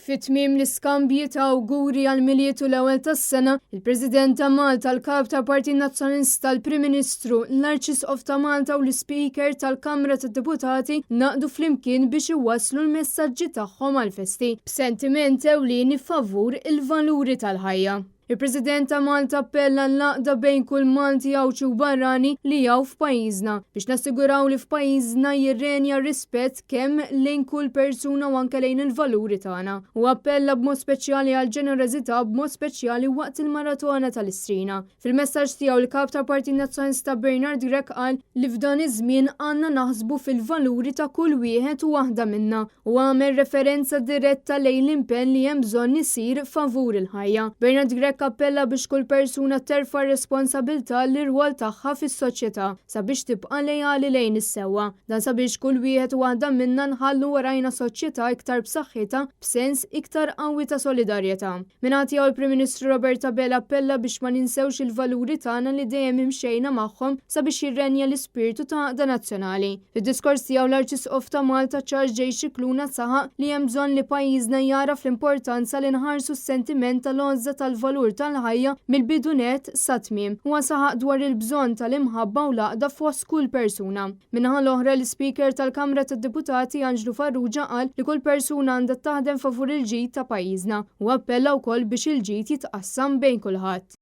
Fit-tmiem l-iskambji ta' awguri għal-miliet u l-ewwel tas-sena, il-President ta' Malta, l-Kap tal-Partit Nazzjonalista, l-Prim Ministru, l-Arċisqof ta' Malta u l-Speaker tal-Kamra tad-Deputati naqdu flimkien biex iwasslu l-messaġġi tagħhom għall-festi b'sentiment ewlieni favur il-valuri tal-ħajja. Il-President ta' Malta appella l-laqda bejn kull Malti għawċi u barrani li jaw f'pajjiżna biex nassiguraw li f'pajjiżna jirrenja rispett kemm lejn kull persuna u anke lejn il-valuri tagħna. U appella b'mod speċjali għal ġenerożità b'mod speċjali waqt il-maratona tal-Istrina. Fil-messaġġ tiegħu l-Kap tal-Partit Nazzjonalista Bernard Grech qal li f'dan iż-żmien għandna naħsbu fil-valuri ta' kull wieħed u waħda minna u għamel referenza diretta lejn l-impenn li hemm bżonn isir favur il-ħajja. Bernard Grech appella biex kull persuna terfa' responsabilità l-irwol tagħha fis-soċjetà sabiex tibqa' lejali lejn is-sewwa. Dan sabiex kull wieħed u waħda minna nħallu warajna soċjetà iktar b'saħħitha b'sens iktar qawwi ta' solidarjetà. Mingħand tiegħu l-Prim Ministru Robert Abela appella biex ma ninsewx il-valuri tagħna li dejjem imxejna magħhom sabiex jirrenja l-ispirtu ta' għaqda nazzjonali. Fid-diskors tiegħu l-Arċisqof ta' Malta Charles J. Scicluna saħaq li hemm bżonn li pajjiżna jara fl-importanza li nħarsu s-sentiment tal-għoża tal-valur tal-ħajja mill-bidunet sa tmiem u saħaq dwar il-bżonn tal-imħabba u laqda fost kull persuna. Minnaħa l-oħra l-Speaker tal-Kamra tad-Deputati Angelo Farrugia qal li kull persuna għandha taħdem favur il-ġid ta' pajjiżna u appella wkoll biex il-ġid jitqassam bejn kulħadd.